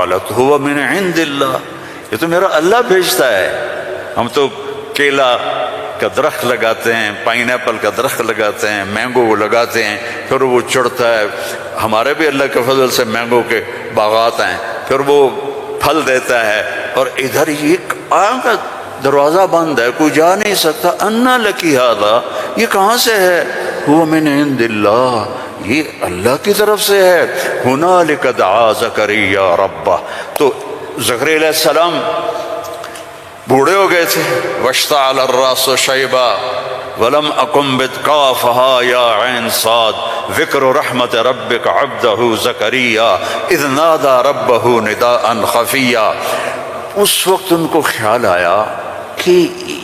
قالت هو من عند اللہ، یہ تو میرا اللہ بھیجتا ہے۔ ہم تو کیلا کا درخت لگاتے ہیں، پائن ایپل کا درخت لگاتے ہیں، مینگو لگاتے ہیں، پھر وہ چڑھتا ہے۔ ہمارے بھی اللہ کے فضل سے مینگو کے باغات ہیں، پھر وہ پھل دیتا ہے۔ اور ادھر ایک آنکھ دروازہ بند ہے، کوئی جا نہیں سکتا۔ انا لکی ھذا، یہ کہاں سے ہے؟ هو من عند اللہ، یہ اللہ کی طرف سے ہے۔ ہنالک دعا زکریا ربہ، تو زکریا علیہ السلام بوڑھے ہو گئے تھے۔ واشتعل الراس شیبا ولم اکن بتقافها یا عین صاد ذکر رحمت ربک عبدہ زکریا اذ نادى ربہ نداء خفیا۔ اس وقت ان کو خیال آیا کہ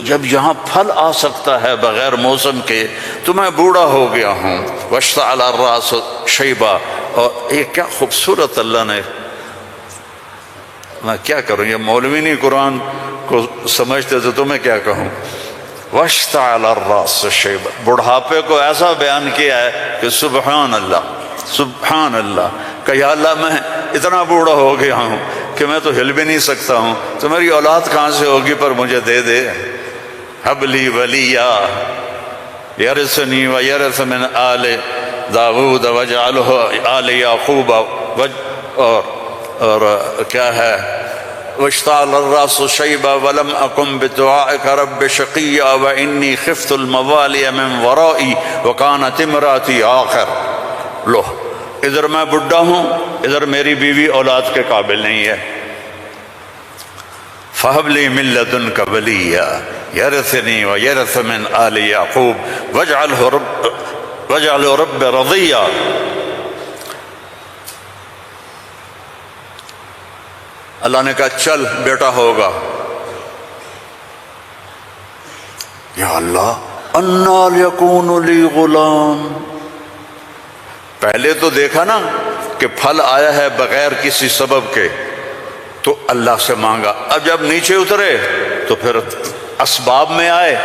جب یہاں پھل آ سکتا ہے بغیر موسم کے تو میں بوڑھا ہو گیا ہوں۔ واشتعل الراس شیبا، اور یہ کیا خوبصورت اللہ نے، میں کیا کروں، یہ مولوی نہیں قرآن کو سمجھتے تو میں کیا کہوں۔ واشتعل الراس شیبا، بڑھاپے کو ایسا بیان کیا ہے کہ سبحان اللہ، سبحان اللہ، کہ یا اللہ میں اتنا بوڑھا ہو گیا ہوں کہ میں تو ہل بھی نہیں سکتا ہوں، تو میری اولاد کہاں سے ہوگی، پر مجھے دے دے۔ ہب لی ولیا یرثنی ویرث من آل داود واجعلہ آل یعقوب، اور کیا ہے، واشتعل الراس شیبا ولم اکن بدعائک رب شقیا وانی خفت الموالی من ورائی وکانت امراتی آخر۔ لو، ادھر میں بڈھا ہوں، ادھر میری بیوی اولاد کے قابل نہیں ہے۔ فہب لی من لدنک ولیا یرثنی ویرث من آل یعقوب واجعلہ رب رضیا۔ اللہ نے کہا چل بیٹا ہوگا۔ یا اللہ انا یکون لی غلام، پہلے تو دیکھا نا کہ پھل آیا ہے بغیر کسی سبب کے، تو اللہ سے مانگا۔ اب جب نیچے اترے تو پھر اسباب میں آئے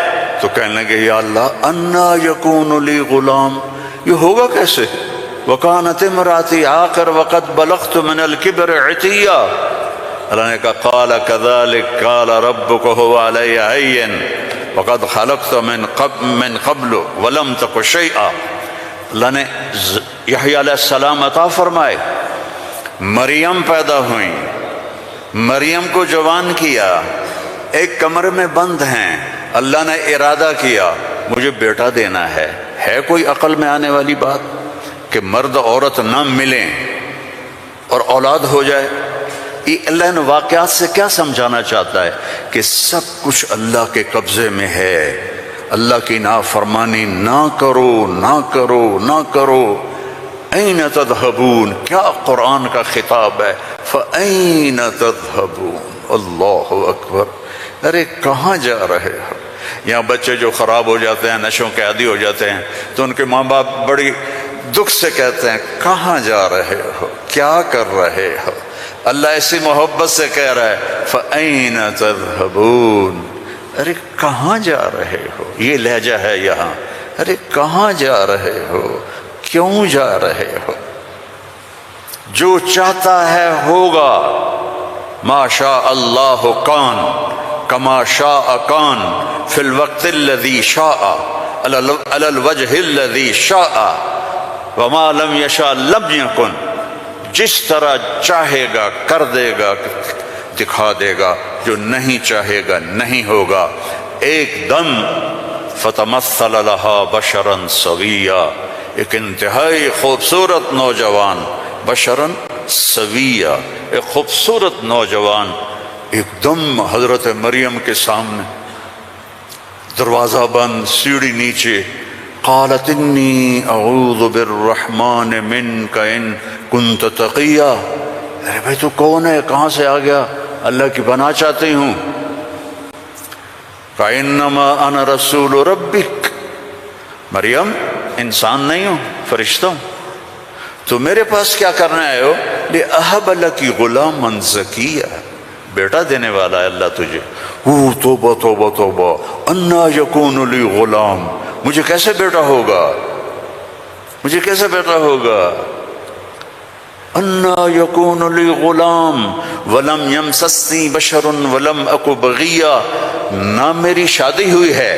تو کہنے لگے یا اللہ انا یکون لی غلام، یہ ہوگا کیسے؟ وکانت امراتی آخر وقد بلغت من الکبر عتیا۔ اللہ نے کہا قال کذلک قال ربک هو علی ہین وقد خلقت من قبل ولم تک شیئا۔ اللہ نے یحییٰ علیہ السلام عطا فرمائے، مریم پیدا ہوئیں، مریم کو جوان کیا، ایک کمرے میں بند ہیں، اللہ نے ارادہ کیا مجھے بیٹا دینا ہے کوئی عقل میں آنے والی بات کہ مرد عورت نہ ملیں اور اولاد ہو جائے؟ یہ اللہ ان واقعات سے کیا سمجھانا چاہتا ہے کہ سب کچھ اللہ کے قبضے میں ہے۔ اللہ کی نافرمانی نہ کرو، نہ کرو، نہ کرو۔ این تذہبون، کیا قرآن کا خطاب ہے، فَأَيْنَ تَذْهَبُونَ، اللہ اکبر، ارے کہاں جا رہے ہو؟ یہاں بچے جو خراب ہو جاتے ہیں، نشوں کے عادی ہو جاتے ہیں، تو ان کے ماں باپ بڑی دکھ سے کہتے ہیں کہاں جا رہے ہو، کیا کر رہے ہو؟ اللہ ایسی محبت سے کہہ رہا ہے فَأَيْنَ تَذْهَبُونَ، ارے کہاں جا رہے ہو؟ یہ لہجہ ہے یہاں، ارے کہاں جا رہے ہو، کیوں جا رہے ہو؟ جو چاہتا ہے ہوگا، ما شاء اللہ کان کما شاء کان فی الوقت الذی شاء علی الوجہ الذی شاء وما لم یشاء لم یکن، جس طرح چاہے گا کر دے گا، دکھا دے گا، جو نہیں چاہے گا نہیں ہوگا۔ ایک دم فتمثل لها بشرا سویا، ایک انتہائی خوبصورت نوجوان، بشرا سویا، ایک خوبصورت نوجوان ایک دم حضرت مریم کے سامنے، دروازہ بند، سیڑھی نیچے۔ قالت انی اعوذ بالرحمن منک ان کنت تقیا، ارے بھائی تو کون ہے، کہاں سے آ گیا؟ اللہ کی پناہ چاہتی ہوں۔ فَإِنَّمَا أَنَا رَسُولُ رَبِّكَ، مریم انسان نہیں ہوں، فرشتہ ہوں، تو میرے پاس کیا کرنا ہے ہو؟ لِأَهَبَ لَكِ غُلَامًا زَكِيًّا، بیٹا دینے والا ہے اللہ تجھے۔ توبہ توبہ توبہ، اَنَّا يَكُونُ لِي غُلَام، مجھے کیسے بیٹا ہوگا، مجھے کیسے بیٹا ہوگا؟ انا یکون لی غلام ولم یمسسنی بشر ولم اک بغیا، نہ میری شادی ہوئی ہے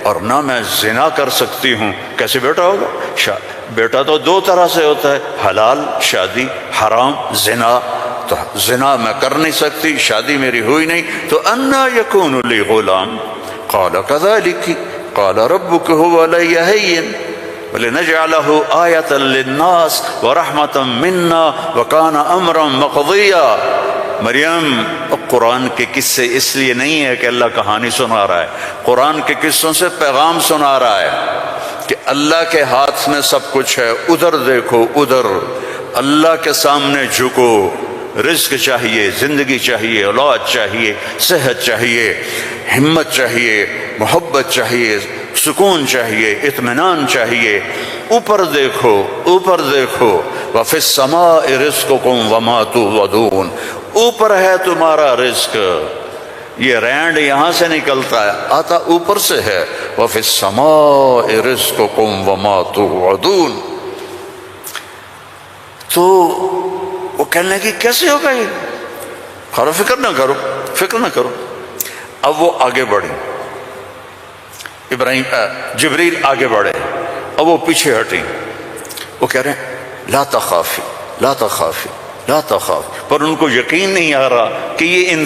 اور نہ میں زنا کر سکتی ہوں۔ کیسے بیٹا ہوگا؟ بیٹا تو دو طرح سے ہوتا ہے، حلال شادی، حرام زنا۔ تو زنا میں کر نہیں سکتی، شادی میری ہوئی نہیں، تو انا یکون لی غلام قال کذالک قال ربک هو علی هین وَلِنَجْعَلَهُ آیَةً لِلنَّاسِ وَرَحْمَةً مِنَّا وَكَانَ أَمْرًا مَقْضِيًّا۔ مریم، قرآن کے قصے اس لیے نہیں ہے کہ اللہ کہانی سنا رہا ہے، قرآن کے قصوں سے پیغام سنا رہا ہے کہ اللہ کے ہاتھ میں سب کچھ ہے، ادھر دیکھو، ادھر اللہ کے سامنے جھکو۔ رزق چاہیے، زندگی چاہیے، اولاد چاہیے، صحت چاہیے، ہمت چاہیے، محبت چاہیے، سکون چاہیے، اطمینان چاہیے۔ اوپر دیکھو، اوپر دیکھو۔ وَفِي السَّمَاءِ رِزْقُكُمْ وَمَا تُوعَدُونَ، اوپر ہے تمہارا رزق۔ یہ رینڈ یہاں سے نکلتا ہے، آتا اوپر سے ہے۔ وَفِي السَّمَاءِ رِزْقُكُمْ وَمَا تُوعَدُونَ۔ تو وہ کہنے لگی کیسے ہوگا یہ؟ خارو فکر نہ کرو، فکر نہ کرو۔ اب وہ آگے بڑھی، جبریل آگے بڑھے، اب وہ پیچھے ہٹی۔ وہ کہہ رہے ہیں لا تخافی لا تخافی لا تخافی، پر ان کو یقین نہیں آ رہا کہ یہ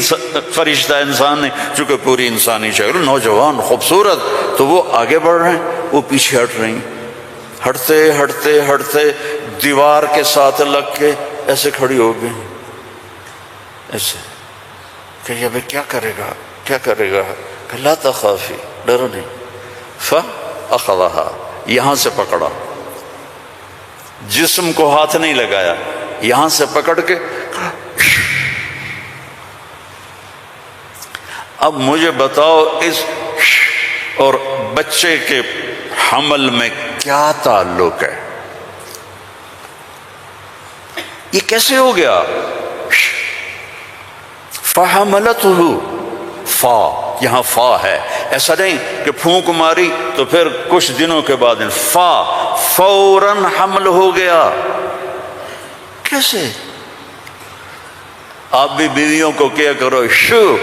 فرشتہ انسان ہے، چونکہ پوری انسانی شکل، نوجوان، خوبصورت۔ تو وہ آگے بڑھ رہے ہیں، وہ پیچھے ہٹ رہی ہیں۔ ہٹتے ہٹتے ہٹتے دیوار کے ساتھ لگ کے ایسے کھڑی ہو گئی، ایسے کہ یہ بھئی کیا کرے گا، کیا کرے گا؟ کہ لا تخافی، ڈرو نہیں۔ فَأَخَذَهَا، یہاں سے پکڑا، جسم کو ہاتھ نہیں لگایا، یہاں سے پکڑ کے۔ اب مجھے بتاؤ اس اور بچے کے حمل میں کیا تعلق ہے؟ یہ کیسے ہو گیا؟ فَحَمَلَتْهُ، فا، یہاں فا ہے، ایسا نہیں کہ پھونک ماری تو پھر کچھ دنوں کے بعد فا، فوراً حمل ہو گیا۔ کیسے؟ آپ بھی بیویوں کو کیا کرو شو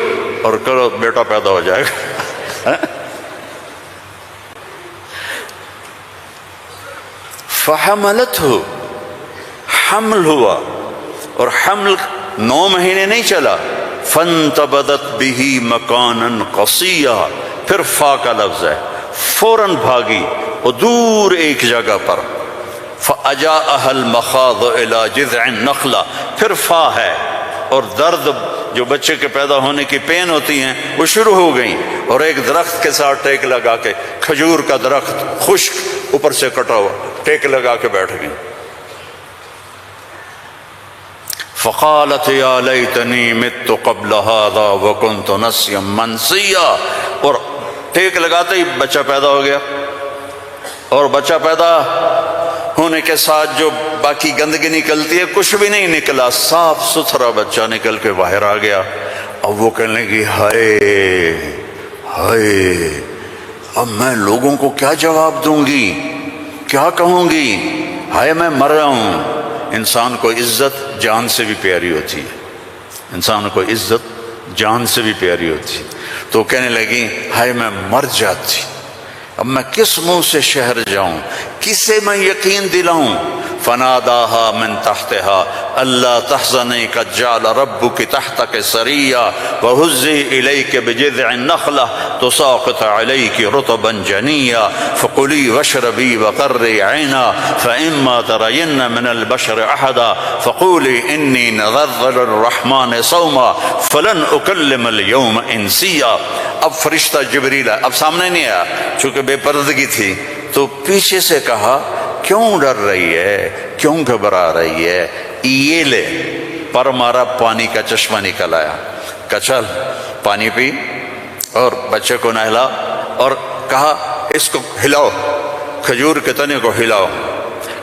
اور کرو بیٹا پیدا ہو جائے گا۔ فَحَمَلَتْهُ، حمل ہوا، اور حمل 9 مہینے نہیں چلا۔ فَانْتَبَذَتْ بِهِ مَكَانًا قَصِيًّا، پھر فا کا لفظ ہے، فوراً بھاگی اور دور ایک جگہ پر۔ فَأَجَاءَهَا الْمَخَاضُ إِلَى جِذْعِ النَّخْلَةِ، پھر فا ہے، اور درد جو بچے کے پیدا ہونے کی پین ہوتی ہیں وہ شروع ہو گئیں، اور ایک درخت کے ساتھ ٹیک لگا کے، کھجور کا درخت خشک اوپر سے کٹا ہوا، ٹیک لگا کے بیٹھ گئیں۔ فقالت یا لیتنی مت قبل هذا وکنت نسیا منسیا، اور ٹیک لگاتے ہی بچہ پیدا ہو گیا، اور بچہ پیدا ہونے کے ساتھ جو باقی گندگی نکلتی ہے کچھ بھی نہیں نکلا، صاف ستھرا بچہ نکل کے باہر آ گیا۔ اب وہ کہنے لگی ہائے ہائے، اب میں لوگوں کو کیا جواب دوں گی، کیا کہوں گی؟ ہائے میں مر رہا ہوں۔ انسان کو عزت جان سے بھی پیاری ہوتی ہے، انسان کو عزت جان سے بھی پیاری ہوتی ہے۔ تو کہنے لگی ہائے میں مر جاتی، اب میں کس منہ سے شہر جاؤں، کسے میں یقین دلاؤں؟ فناداها من تحتها الا تحزني قد جعل ربك تحتك سريا وهزي اليك بجذع النخله تساقط عليك رطبا جنيا فكلي واشربي وقري عينا فاما ترين من البشر احدا فقولي اني نذرت للرحمن صوما فلن اكلم اليوم انسيا۔ اب فرشتہ جبریل اب سامنے نہیں آیا چونکہ بے پردگی تھی، تو پیچھے سے کہا کیوں ڈر رہی ہے، کیوں گھبرا رہی ہے؟ یہ لے، پر مارا، پانی کا چشمہ نکل آیا، کہ چل پانی پی اور بچے کو نہلا، اور کہا اس کو ہلاؤ، کھجور کے تنے کو ہلاؤ۔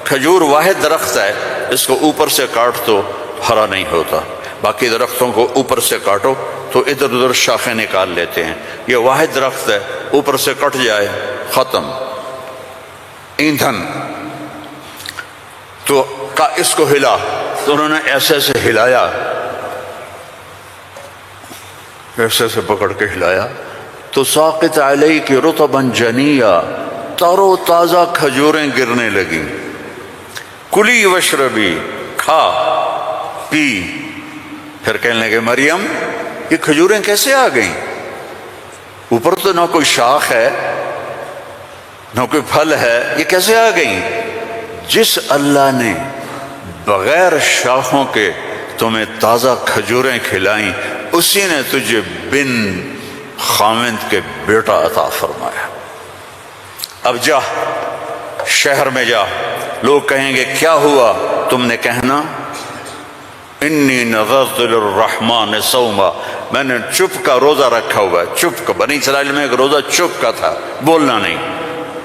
کھجور واحد درخت ہے، اس کو اوپر سے کاٹ تو ہرا نہیں ہوتا، باقی درختوں کو اوپر سے کاٹو تو ادھر ادھر شاخیں نکال لیتے ہیں، یہ واحد درخت ہے، اوپر سے کٹ جائے ختم، ایندھن۔ تو اس کو ہلا، تو انہوں نے ایسے ایسے ہلایا، ایسے ایسے پکڑ کے ہلایا تو ساقط علیک رطبا جنیا، تر و تازہ کھجوریں گرنے لگیں. کلی وشربی، کھا پی. پھر کہنے لگے مریم یہ کھجوریں کیسے آ گئیں؟ اوپر تو نہ کوئی شاخ ہے نہ کوئی پھل ہے، یہ کیسے آ گئیں؟ جس اللہ نے بغیر شاخوں کے تمہیں تازہ کھجوریں کھلائیں، اسی نے تجھے بن خاوند کے بیٹا عطا فرمایا. اب جا شہر میں جا، لوگ کہیں گے کیا ہوا؟ تم نے کہنا انی نذرت للرحمن صوما، میں نے چپ کا روزہ رکھا ہوا ہے. چپ کا، بنی اسرائیل میں ایک روزہ چپ کا تھا، بولنا نہیں،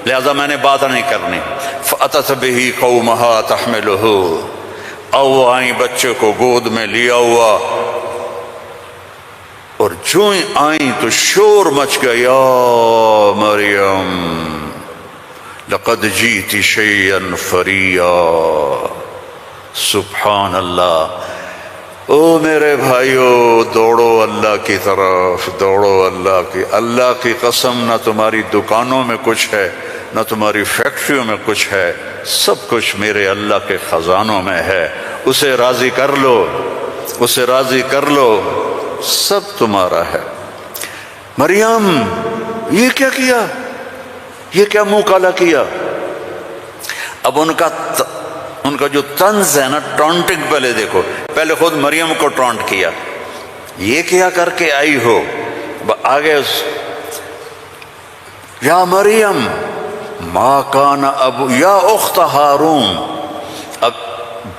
لہذا میں نے بات نہیں کرنی. فأتت به قومها تحملہ، او آئیں بچے کو گود میں لیا ہوا، اور جو ہی آئیں تو شور مچ گیا، یا مریم لقد جیت شیئا فریا. سبحان اللہ. او میرے بھائیو، دوڑو اللہ کی طرف، دوڑو اللہ کی. اللہ کی قسم، نہ تمہاری دکانوں میں کچھ ہے نہ تمہاری فیکٹریوں میں کچھ ہے، سب کچھ میرے اللہ کے خزانوں میں ہے. اسے راضی کر لو، اسے راضی کر لو، سب تمہارا ہے. مریم یہ کیا کیا؟ یہ کیا منہ کالا کیا؟ اب ان کا جو طنز ہے نا، ٹونٹنگ، پہلے دیکھو، پہلے خود مریم کو ٹونٹ کیا، یہ کیا کر کے آئی ہو. آگے یا مریم ما کان ابو، یا اخت ہارون، اب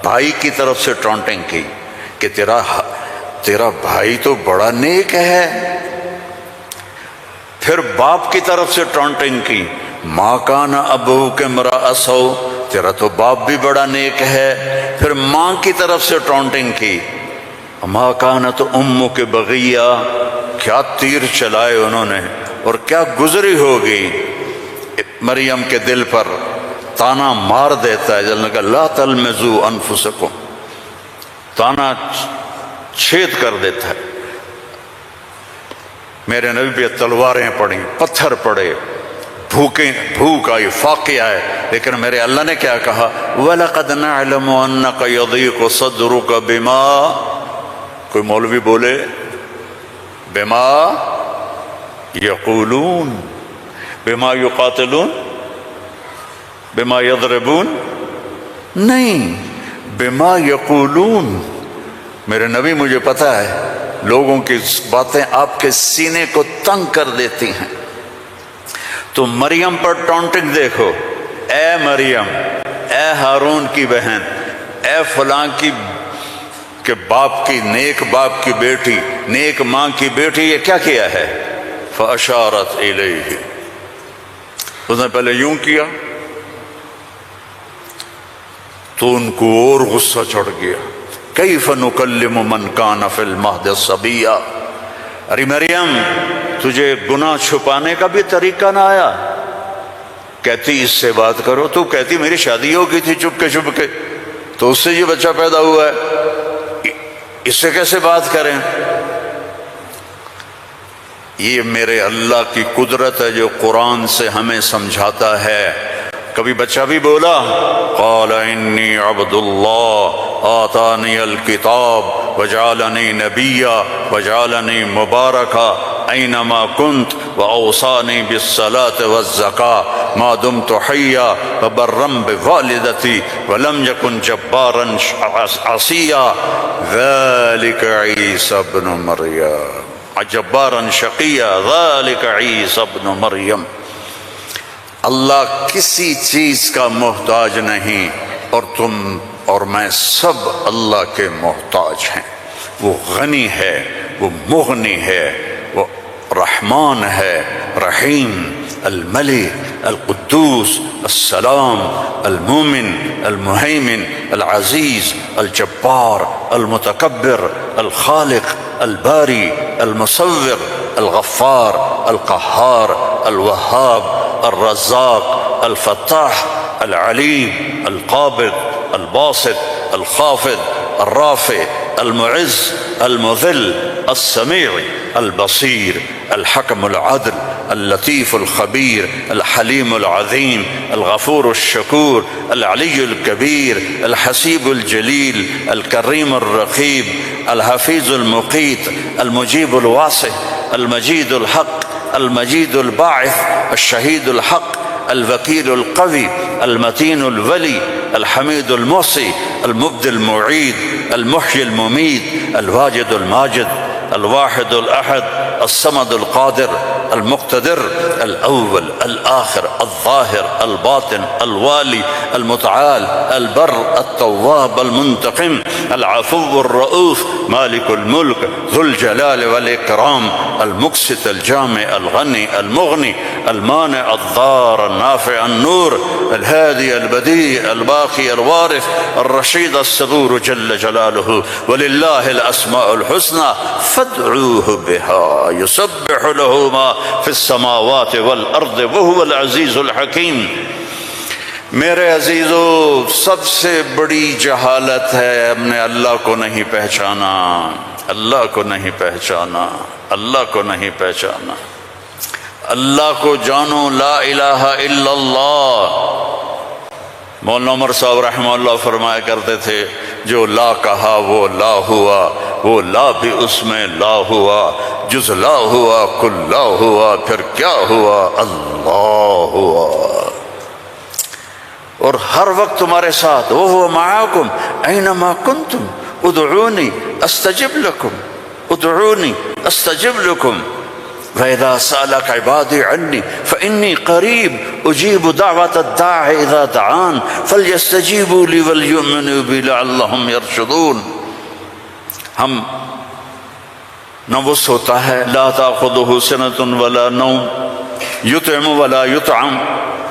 بھائی کی طرف سے ٹونٹنگ کی کہ تیرا بھائی تو بڑا نیک ہے. پھر باپ کی طرف سے ٹونٹنگ کی، ما کان ابوک امرأ سوء، تیرا تو باپ بھی بڑا نیک ہے. پھر ماں کی طرف سے ٹونٹنگ کی، ما کانت امک بغیہ، کیا تیر چلائے انہوں نے اور کیا گزری ہوگی مریم کے دل پر. تانا مار دیتا ہے، جلنے کا لا تلمزوا انفسکم، تانا چھید کر دیتا ہے. میرے نبی پہ تلواریں پڑیں، پتھر پڑے، بھوک آئی، فاقے آئے، لیکن میرے اللہ نے کیا کہا؟ وَلَقَدْ نَعْلَمُ أَنَّكَ يَضِيقُ صَدْرُكَ بِمَا، کوئی مولوی بولے بِمَا يَقُولُونَ، بِمَا يُقَاتِلُونَ، بِمَا يَضْرِبُونَ، نہیں، بِمَا يَقُولُونَ. میرے نبی مجھے پتہ ہے لوگوں کی باتیں آپ کے سینے کو تنگ کر دیتی ہیں. تو مریم پر ٹونٹنگ دیکھو، اے مریم، اے ہارون کی بہن، اے فلاں کی کہ باپ کی، نیک باپ کی بیٹی، نیک ماں کی بیٹی، یہ کیا کیا ہے؟ فَأَشَارَتْ إِلَيْهِ، اس نے پہلے یوں کیا تو ان کو اور غصہ چڑھ گیا. کیف نکلم من کان فی المہد صبیا، ارے مریم تجھے گناہ چھپانے کا بھی طریقہ نہ آیا؟ کہتی اس سے بات کرو، تو کہتی میری شادی ہو گئی تھی چپ کے، تو اس سے یہ بچہ پیدا ہوا ہے، اس سے کیسے بات کریں؟ یہ میرے اللہ کی قدرت ہے جو قرآن سے ہمیں سمجھاتا ہے. کبھی بچہ بھی بولا قال انی عبد اللہ آتانی الکتاب وجعلنی نبیا وجعلنی مبارکا اینما کنت واوصانی بالصلاة والزکاة ما دمت حیا وبرا بوالدتی ولم یکن جبارا عصیا ذلک عیسی ابن مریم، جبارا شقیا ذلک عیسی ابن مریم. اللہ کسی چیز کا محتاج نہیں، اور تم اور میں سب اللہ کے محتاج ہیں. وہ غنی ہے، وہ مغنی ہے، وہ رحمان ہے، رحیم، الملک، القدوس، السلام، المومن، المہیمن، العزیز، الجبار، المتکبر، الخالق، الباری، المصور، الغفار، القہار، الوہاب، الرزاق، الفتاح، العلیم، القابض، الباسط، الخافض، الرافع المعز المذل السميع البصير الحكم العدل اللطيف الخبير الحليم العظيم الغفور الشكور العلي الكبير الحسيب الجليل الكريم الرقيب الحفيظ المقيت المجيب الواسع المجيد الحق المجيد الباعث الشهيد الحق الوكيل القوي المتين الولي الحميد المحصي المبدي المعيد المحيي المميت الواجد الماجد الواحد الأحد الصمد القادر المقتدر الأول الآخر الظاهر الباطن الوالي المتعال البر التواب المنتقم العفو الرؤوف مالك الملك ذو الجلال والإكرام المقسط الجامع الغني المغني المانع الضار النافع النور الهادي البديع الباقي الوارث الرشيد الصبور جل جلاله ولله الأسماء الحسنى فادعوه بها يسبح له ما في السماوات والأرض وهو العزيز الحكيم۔ میرے عزیزو، سب سے بڑی جہالت ہے ہم نے اللہ کو نہیں پہچانا، اللہ کو نہیں پہچانا، اللہ کو نہیں پہچانا۔ اللہ کو جانو، لا الہ الا اللہ۔ مولانا عمر صاحب رحمہ اللہ فرمایا کرتے تھے، جو لا کہا وہ لا ہوا، وہ لا بھی اس میں لا ہوا، جز لا ہوا کل لا ہوا، پھر کیا ہوا؟ اللہ ہوا۔ اور ہر وقت تمہارے ساتھ، وَهُوَ مَعَكُمْ أَيْنَمَا كُنْتُمْ ادْعُونِي أَسْتَجِبْ لَكُمْ ادْعُونِي أَسْتَجِبْ لَكُمْ وَإِذَا سَأَلَكَ عِبَادِي عَنِّي فَإِنِّي قَرِيبٌ أُجِيبُ دَعْوَةَ الدَّاعِ إِذَا دَعَانِ فَلْيَسْتَجِيبُوا لِي وَلْيُؤْمِنُوا بِي لَعَلَّهُمْ يَرْشُدُونَ۔ ہم نہ وہ سوتا ہے، لا تأخذه سنة ولا نوم، يطعم ولا يطعم،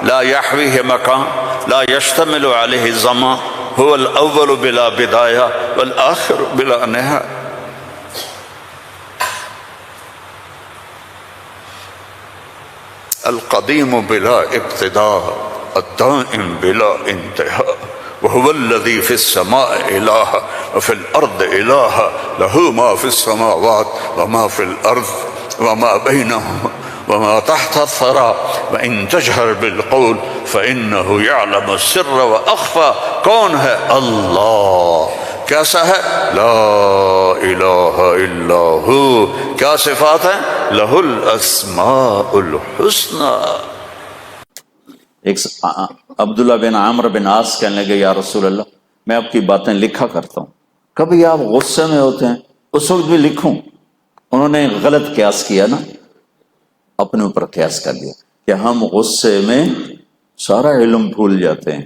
لا يحويه مكان، لا يشتمل عليه الزمان، هو الأول بلا بداية والآخر بلا نهاية۔ القديم بلا ابتداء الدائم بلا انتهاء وهو الذي في السماء إله وفي الأرض إله له ما في السماوات وما في الأرض وما بينهما وما تحت الثرى وإن تجهر بالقول فإنه يعلم السر وأخفى۔ کون ہے؟ اللہ۔ کیسا ہے؟ لا الہ الا ہو۔ کیا صفات ہیں؟ لہ الاسماء الحسنى۔ ایک عبداللہ بن عامر بن عاص کہنے لگے، یا رسول اللہ، میں آپ کی باتیں لکھا کرتا ہوں، کبھی آپ غصے میں ہوتے ہیں اس وقت بھی لکھوں؟ انہوں نے غلط قیاس کیا نا، اپنے اوپر قیاس کر لیا کہ ہم غصے میں سارا علم بھول جاتے ہیں،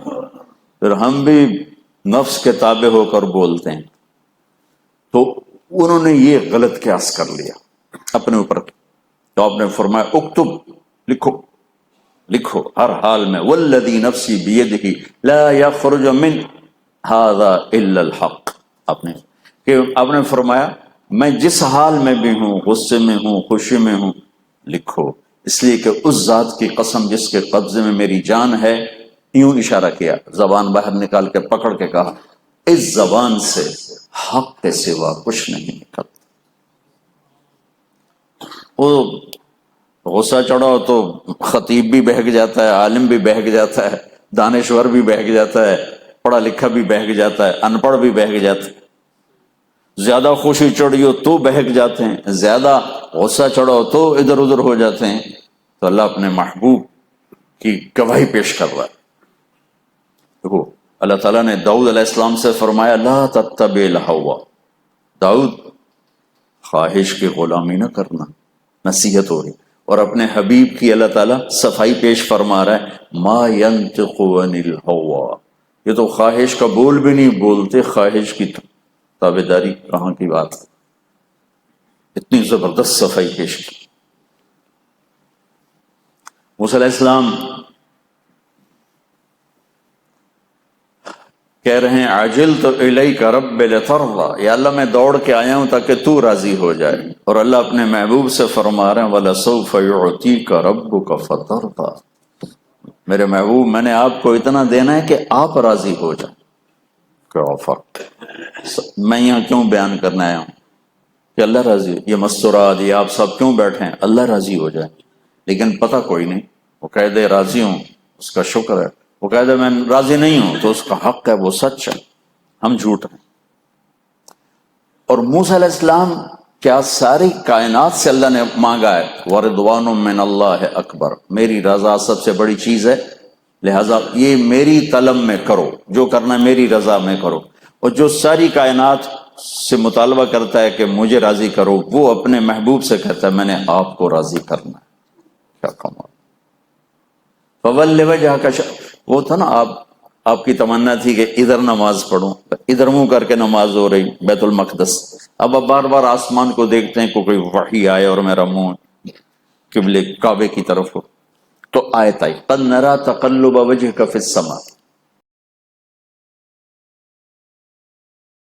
پھر ہم بھی نفس کے تابع ہو کر بولتے ہیں۔ تو انہوں نے یہ غلط قیاس کر لیا اپنے اوپر۔ تو آپ نے فرمایا اکتب، لکھو لکھو ہر حال میں، والذی نفسی بیدہ لا یخرج من ھذا الا الحق۔ آپ نے فرمایا میں جس حال میں بھی ہوں، غصے میں ہوں، خوشی میں ہوں، لکھو، اس لیے کہ اس ذات کی قسم جس کے قبضے میں میری جان ہے۔ یوں اشارہ کیا، زبان باہر نکال کے پکڑ کے کہا، اس زبان سے حق کے سوا کچھ نہیں نکلتا۔ وہ غصہ چڑھا تو خطیب بھی بہک جاتا ہے، عالم بھی بہک جاتا ہے، دانشور بھی بہک جاتا ہے، پڑھا لکھا بھی بہک جاتا ہے، ان پڑھ بھی بہک جاتا ہے۔ زیادہ خوشی چڑھی ہو تو بہک جاتے ہیں، زیادہ غصہ چڑھا ہو تو ادھر ادھر ہو جاتے ہیں۔ تو اللہ اپنے محبوب کی گواہی پیش کر رہا ہے۔ دیکھو اللہ تعالیٰ نے داؤد علیہ السلام سے فرمایا، لا تتبع الہویٰ، داؤد خواہش کی غلامی نہ کرنا، نصیحت ہو رہی۔ اور اپنے حبیب کی اللہ تعالیٰ صفائی پیش فرما رہا ہے، ما ینطق عن الہویٰ، یہ تو خواہش کا بول بھی نہیں بولتے، خواہش کی تابعداری کہاں کی بات ہے۔ اتنی زبردست صفائی پیش کی۔ موسیٰ علیہ السلام کہہ رہے ہیں، عجلت الیک رب لترضی، یا اللہ میں دوڑ کے آیا ہوں تاکہ تو راضی ہو جائے۔ اور اللہ اپنے محبوب سے فرما رہے ہیں، وَلَسَوْفَ يُعْطِيكَ رَبُّكَ فَتَرْضَى، میرے محبوب میں نے آپ کو اتنا دینا ہے کہ آپ راضی ہو جائیں۔ کیا فرق؟ میں یہاں کیوں بیان کرنا آیا ہوں کہ اللہ راضی، یہ مستورات یہ آپ سب کیوں بیٹھے ہیں؟ اللہ راضی ہو جائے، لیکن پتہ کوئی نہیں۔ وہ کہہ دے راضی ہوں، اس کا شکر ہے، وہ کہہ دے میں راضی نہیں ہوں، تو اس کا حق ہے، وہ سچ ہے، ہم جھوٹ ہیں۔ اور موسیٰ علیہ السلام کیا ساری کائنات سے اللہ نے مانگا ہے، وَرِضْوَانٌ مِّنَ اللَّهِ اکبر، میری رضا سب سے بڑی چیز ہے، لہٰذا یہ میری طلب میں کرو، جو کرنا ہے میری رضا میں کرو۔ اور جو ساری کائنات سے مطالبہ کرتا ہے کہ مجھے راضی کرو، وہ اپنے محبوب سے کہتا ہے میں نے آپ کو راضی کرنا ہے۔ کیا کمال! فَوَلِّ وَجْهَكَ، وہ تھا نا آپ کی تمنا تھی کہ ادھر نماز پڑھوں، ادھر منہ کر کے نماز ہو رہی بیت المقدس، اب بار بار آسمان کو دیکھتے ہیں کہ کوئی وحی آئے اور میرا منہ قبلے کعبے کی طرف ہو۔ تو آیت آئی قَدْ نَرَىٰ تَقَلُّبَ وَجْهِكَ فِي السَّمَاءِ،